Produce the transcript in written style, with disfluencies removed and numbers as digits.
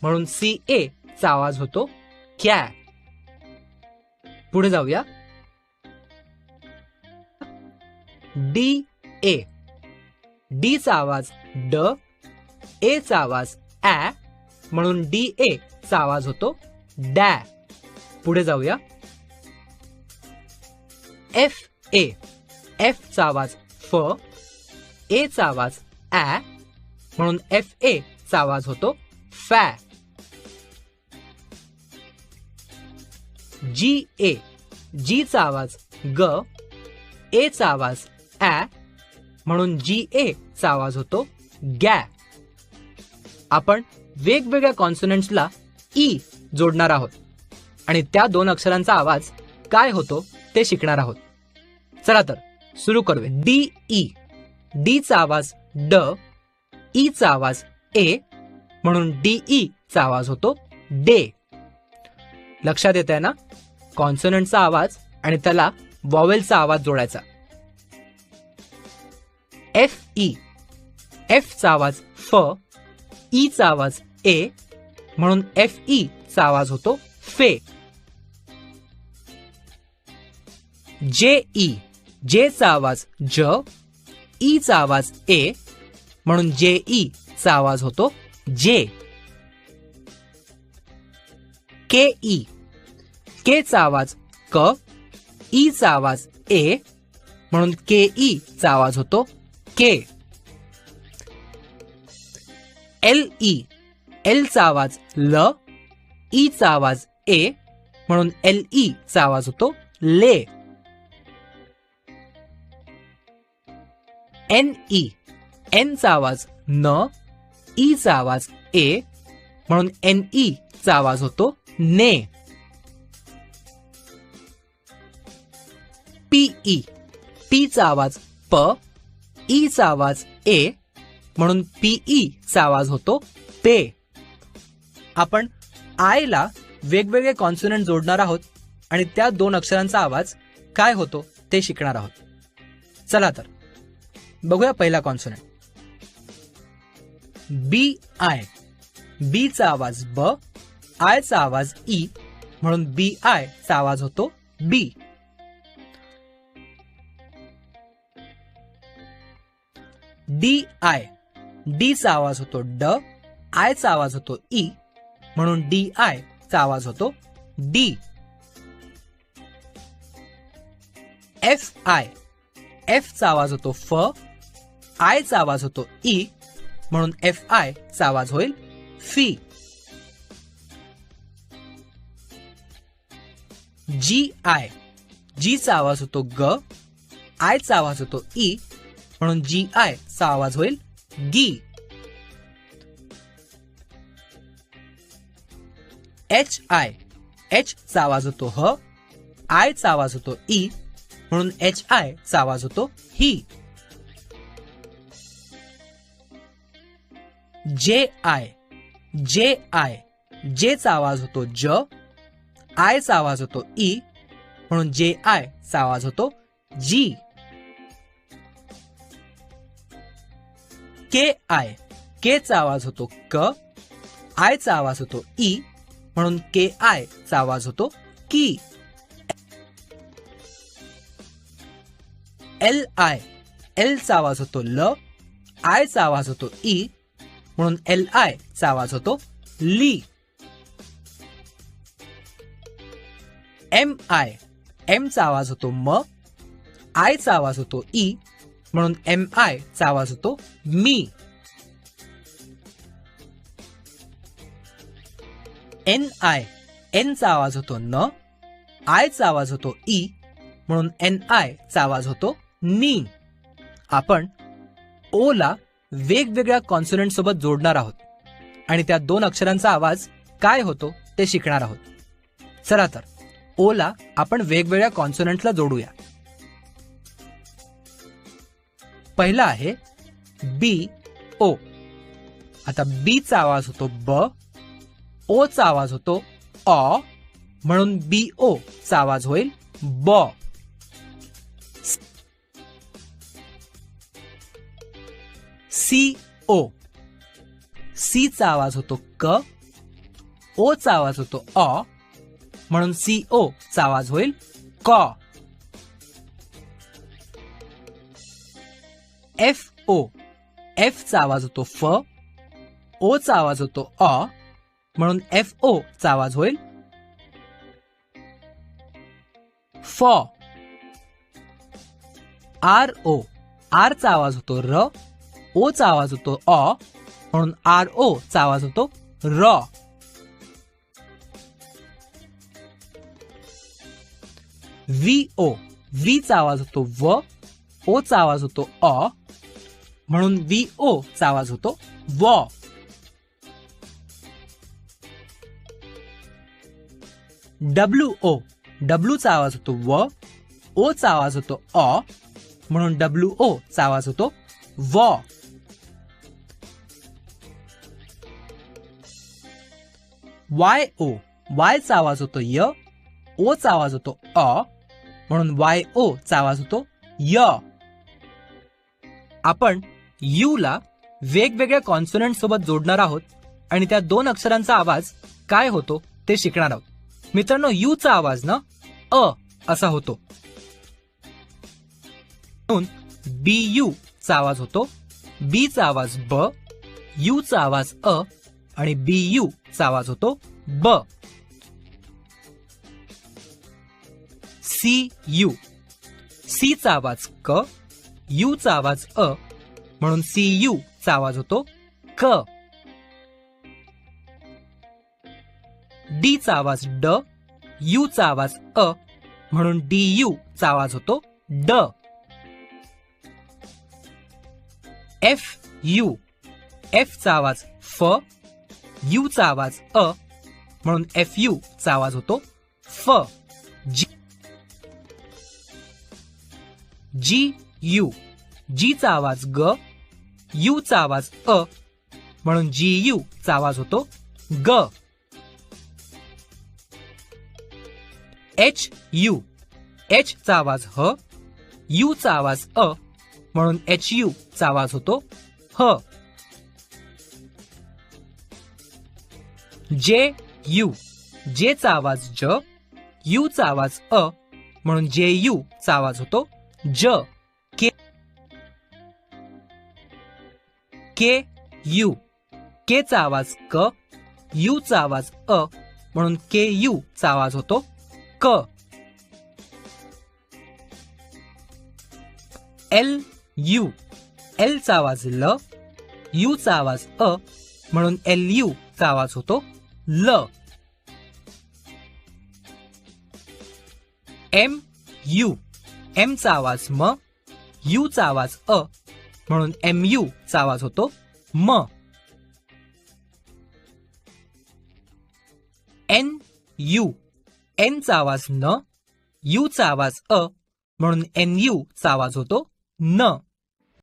म्हणून CA चा आवाज होतो क्या. पुढे जाऊया. DA. D चा आवाज ड, A चा आवाज ॲ, म्हणून DA चा आवाज होतो डॅ. पुढे जाऊया. FA. F चा आवाज फ, A चा आवाज ॲ, म्हणून FA चा आवाज होतो फॅ. GA. G चा आवाज ग, A चा आवाज ॲ, म्हणून GA चा आवाज होतो गॅ. आपण वेगवेगळ्या कॉन्सोनंट्सला ई जोडणार आहोत आणि त्या दोन अक्षरांचा आवाज काय होतो ते शिकणार आहोत. चला तर सुरू करूया. DE. D चा आवाज ड, ई चा आवाज ए, म्हणून DE चा आवाज होतो डे. लक्षात येत आहे ना? कॉन्सोनंटचा आवाज आणि त्याला वॉवेलचा आवाज जोडायचा. FE. F चा आवाज फ, ई चा आवाज ए, म्हणून FE चा आवाज होतो फे. JE. J चा आवाज ज, ई चा आवाज ए, म्हणून JE चा आवाज होतो जे. KE. K चा आवाज क, ई चा आवाज ए, म्हणून KE चा आवाज होतो के. LE. L चा आवाज ल, ई चा आवाज ए, म्हणून LE चा आवाज होतो ले. NE. N चा आवाज न, ई चा आवाज ए, म्हणून NE चा आवाज होतो ने. PE. P चा आवाज प, ई चा आवाज ए, म्हणून PE चा आवाज होतो पे. आपण आय ला वेगवेगळे कॉन्सोनंट जोडणार आहोत आणि त्या दोन अक्षरांचा आवाज काय होतो ते शिकणार आहोत. चला तर बघूया पहिला कॉन्सोनंट. BI. बी चा आवाज ब, आय चा आवाज ई, म्हणून BI चा आवाज होतो बी. DI. डी चा आवाज होतो ड, आय चा आवाज होतो ई, म्हणून DI चा आवाज होतो डी. FI. F चा आवाज होतो फ, आय चा आवाज होतो ई, म्हणून FI चा आवाज होईल फी. GI. जी चा आवाज होतो ग, आय चा आवाज होतो ई, म्हणून GI चा आवाज होईल गी. HI. H चा आवाज होतो ह, आय चा आवाज होतो ई, म्हणून HI चा आवाज होतो ही. JI. जे चा आवाज होतो ज, आय चा आवाज होतो ई, म्हणून JI चा आवाज होतो जी. KI. के चा आवाज होतो क, आय चा आवाज होतो ई, म्हणून KI चा आवाज होतो की. LI. एल चा आवाज होतो ल, आय चा आवाज होतो ई, म्हणून LI चा आवाज होतो ली. MI. एम चा आवाज होतो म, आय चा आवाज होतो ई, म्हणून MI चा आवाज होतो मी. NI. एन चा आवाज होतो न, आय चा आवाज होतो ई, म्हणून NI चा आवाज होतो नी. आपण ओ ला वेगवेगळ्या कॉन्सोनंट सोबत जोडणार आहोत आणि त्या दोन अक्षरांचा आवाज काय होतो ते शिकणार आहोत. चला तर ओ ला आपण वेगवेगळ्या कॉन्सोनंटला जोडूया. पहिला आहे बी ओ. आता बी चा आवाज होतो ब, ओ चा आवाज होतो ऑ, म्हणून BO चा आवाज होईल बॉ. CO. सी चा आवाज होतो क, ओ चा आवाज होतो ऑ, म्हणून CO चा आवाज होईल कॉ. FO, F चा आवाज होतो फ, ओ चा आवाज होतो ऑ, म्हणून FO चा आवाज होईल फॉ. RO, आर चा आवाज होतो र, ओ चा आवाज होतो ऑ, म्हणून RO चा आवाज होतो रॉ. VO, V चा आवाज होतो व, ओ चा आवाज होतो ऑ, म्हणून VO चा आवाज होतो वॉ. WO, W चा आवाज होतो व, ओ चा आवाज होतो ऑ, म्हणून WO चा आवाज होतो वॉ. YO, Y चा आवाज होतो य, ओ चा आवाज होतो ऑ, म्हणून YO चा आवाज होतो य. आपण यू ला वेगवेगळ्या कॉन्सोनंट सोबत जोडणार आहोत आणि त्या दोन अक्षरांचा आवाज काय होतो ते शिकणार आहोत. मित्रांनो, यू चा आवाज ना अ असा होतो, म्हणून BU चा आवाज होतो, बी चा आवाज ब, यू चा आवाज अ आणि BU चा आवाज होतो ब. CU, सी चा आवाज क, यू चा आवाज अ, म्हणून CU चा आवाज होतो क. डी चा आवाज ड, यू चा आवाज अ, म्हणून DU चा आवाज होतो ड. FU, F चा आवाज फ, यू चा आवाज अ, म्हणून FU चा आवाज होतो फ. GU, जी चा आवाज ग, यू चा आवाज अ, म्हणून GU चा आवाज होतो ग. HU, H चा आवाज ह, यू चा आवाज अ, म्हणून HU चा आवाज होतो ह. JU, जे चा आवाज ज, यू चा आवाज अ, म्हणून JU चा आवाज होतो ज. KU, के चा आवाज क, यू चा आवाज अ, म्हणून KU चा आवाज होतो क. LU, एल चा आवाज ल, यू चा आवाज अ, म्हणून LU चा आवाज होतो ल. MU, एम चा आवाज म, यू चा आवाज अ, म्हणून MU चा आवाज होतो म. NU, एन चा आवाज न, यू चा आवाज अ, म्हणून NU चा आवाज होतो न.